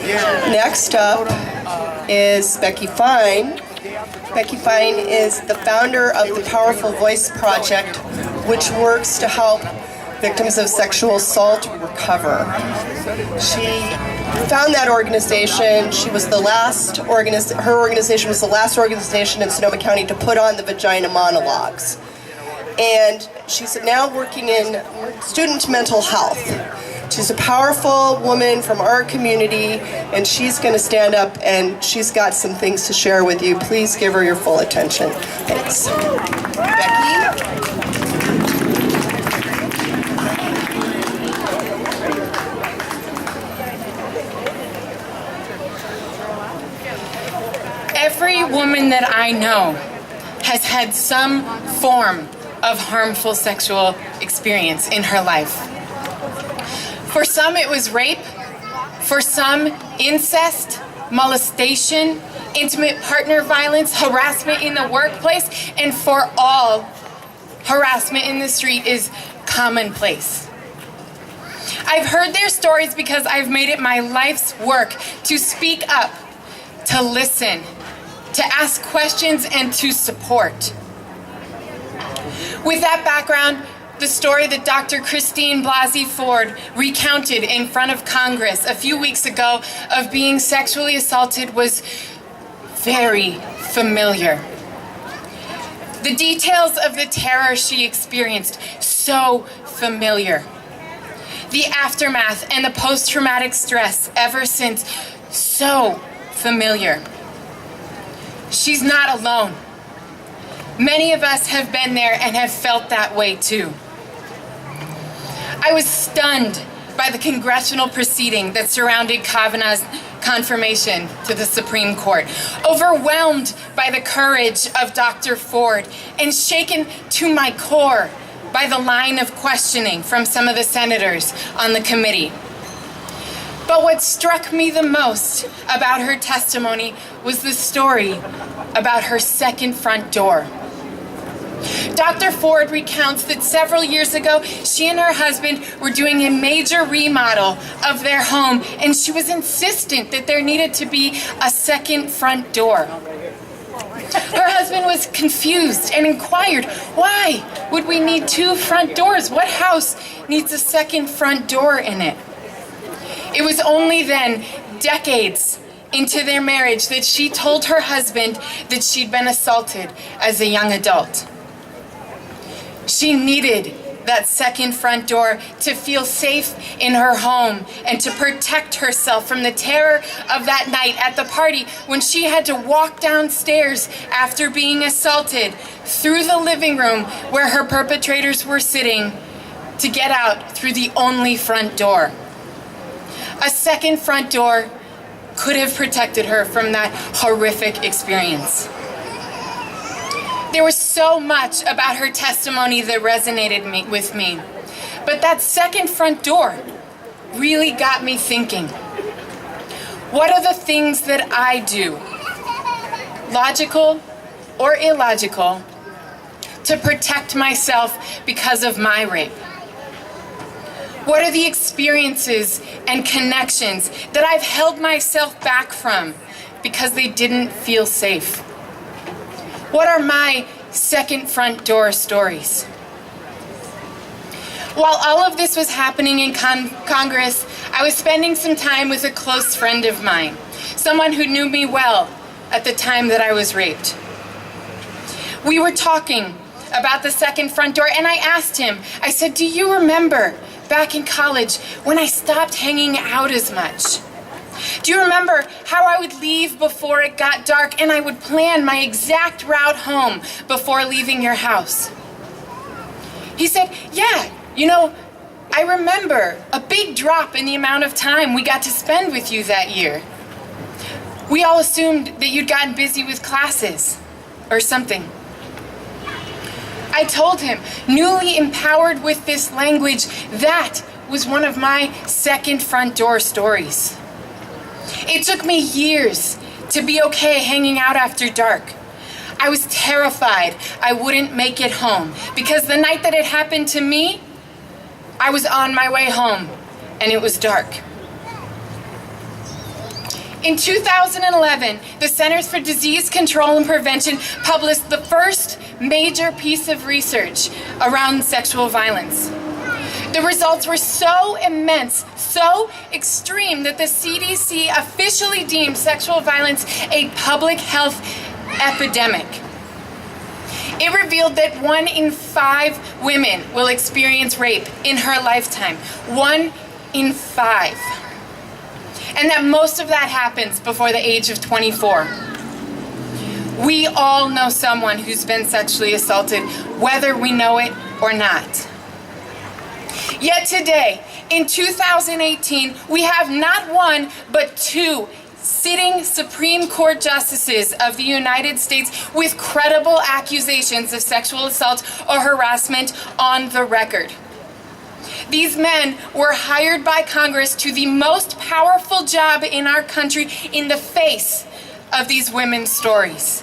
Next up is Becky Fine. Becky Fine is the founder of the Powerful Voice Project, which works to help victims of sexual assault recover. She found that organization. She was the last her organization was the last organization in Sonoma County to put on the vagina monologues. And she's now working in student mental health. She's a powerful woman from our community, and she's going to stand up and she's got some things to share with you. Please give her your full attention. Thanks. Becky? Every woman that I know has had some form of harmful sexual experience in her life. For some, it was rape. For some, incest, molestation, intimate partner violence, harassment in the workplace, and for all, harassment in the street is commonplace. I've heard their stories because I've made it my life's work to speak up, to listen, to ask questions, and to support. With that background, the story that Dr. Christine Blasey Ford recounted in front of Congress a few weeks ago of being sexually assaulted was very familiar. The details of the terror she experienced, so familiar. The aftermath and the post-traumatic stress ever since, so familiar. She's not alone. Many of us have been there and have felt that way too. I was stunned by the congressional proceeding that surrounded Kavanaugh's confirmation to the Supreme Court, overwhelmed by the courage of Dr. Ford, and shaken to my core by the line of questioning from some of the senators on the committee. But what struck me the most about her testimony was the story about her second front door. Dr. Ford recounts that several years ago, she and her husband were doing a major remodel of their home, and she was insistent that there needed to be a second front door. Her husband was confused and inquired, why would we need two front doors? What house needs a second front door in it? It was only then, decades into their marriage, that she told her husband that she'd been assaulted as a young adult. She needed that second front door to feel safe in her home and to protect herself from the terror of that night at the party when she had to walk downstairs after being assaulted through the living room where her perpetrators were sitting to get out through the only front door. A second front door could have protected her from that horrific experience. There was so much about her testimony that resonated with me, but that second front door really got me thinking. What are the things that I do, logical or illogical, to protect myself because of my rape? What are the experiences and connections that I've held myself back from because they didn't feel safe? What are my second front door stories? While all of this was happening in Congress, I was spending some time with a close friend of mine, someone who knew me well at the time that I was raped. We were talking about the second front door, and I asked him, I said, do you remember back in college when I stopped hanging out as much? Do you remember how I would leave before it got dark and I would plan my exact route home before leaving your house? He said, yeah, I remember a big drop in the amount of time we got to spend with you that year. We all assumed that you'd gotten busy with classes or something. I told him, newly empowered with this language, that was one of my second front door stories. It took me years to be okay hanging out after dark. I was terrified I wouldn't make it home because the night that it happened to me, I was on my way home and it was dark. In 2011, the Centers for Disease Control and Prevention published the first major piece of research around sexual violence. The results were so immense, so extreme, that the CDC officially deemed sexual violence a public health epidemic. It revealed that 1 in 5 women will experience rape in her lifetime. 1 in 5. And that most of that happens before the age of 24. We all know someone who's been sexually assaulted, whether we know it or not. Yet today, in 2018, we have not 1, but 2 sitting Supreme Court justices of the United States with credible accusations of sexual assault or harassment on the record. These men were hired by Congress to the most powerful job in our country in the face of these women's stories.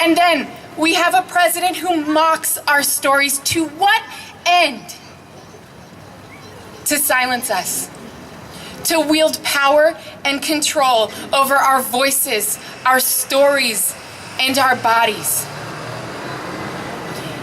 And then we have a president who mocks our stories. To what end? To silence us. To wield power and control over our voices, our stories, and our bodies.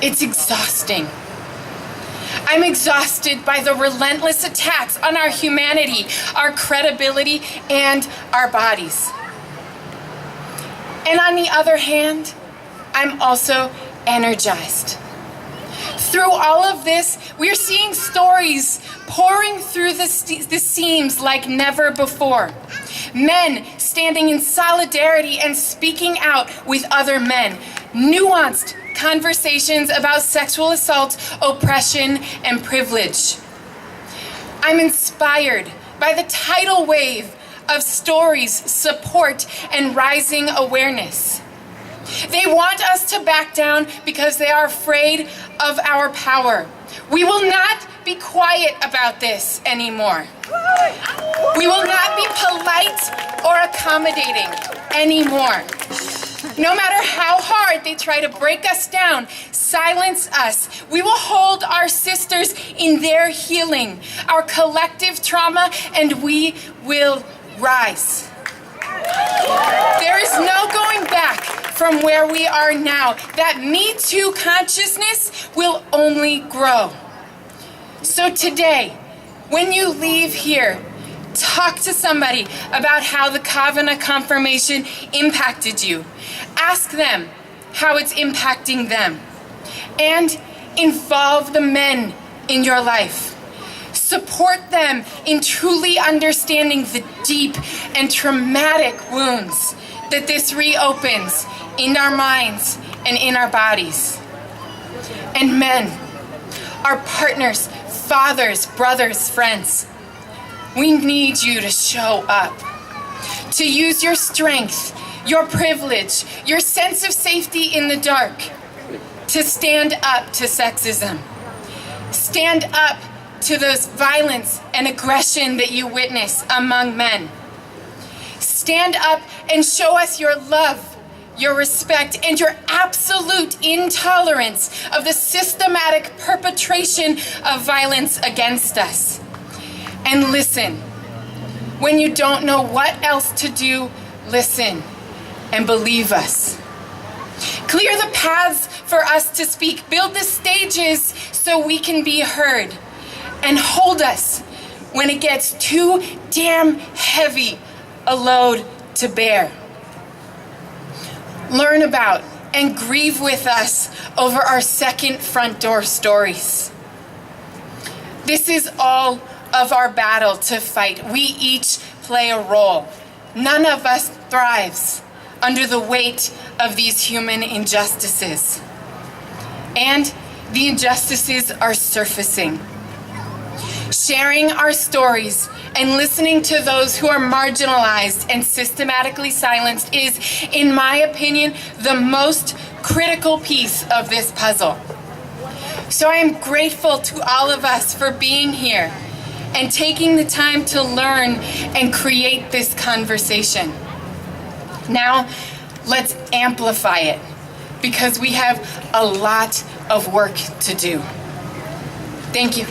It's exhausting. I'm exhausted by the relentless attacks on our humanity, our credibility, and our bodies. And on the other hand, I'm also energized. Through all of this, we're seeing stories pouring through the seams like never before. Men standing in solidarity and speaking out with other men. Nuanced conversations about sexual assault, oppression, and privilege. I'm inspired by the tidal wave of stories, support, and rising awareness. They want us to back down because they are afraid of our power. We will not be quiet about this anymore. We will not be polite or accommodating anymore. No matter how hard they try to break us down, silence us, we will hold our sisters in their healing, our collective trauma, and we will rise. There is no going back from where we are now. That Me Too consciousness will only grow. So today, when you leave here, talk to somebody about how the Kavanaugh confirmation impacted you. Ask them how it's impacting them. And involve the men in your life. Support them in truly understanding the deep and traumatic wounds that this reopens in our minds and in our bodies. And men, our partners, fathers, brothers, friends, we need you to show up, to use your strength, your privilege, your sense of safety in the dark, to stand up to sexism. Stand up to those violence and aggression that you witness among men. Stand up and show us your love, your respect, and your absolute intolerance of the systematic perpetration of violence against us. And listen. When you don't know what else to do, listen and believe us. Clear the paths for us to speak. Build the stages so we can be heard. And hold us when it gets too damn heavy a load to bear. Learn about and grieve with us over our second front door stories. This is all of our battle to fight. We each play a role. None of us thrives under the weight of these human injustices. And the injustices are surfacing. Sharing our stories and listening to those who are marginalized and systematically silenced is, in my opinion, the most critical piece of this puzzle. So I am grateful to all of us for being here and taking the time to learn and create this conversation. Now, let's amplify it, because we have a lot of work to do. Thank you.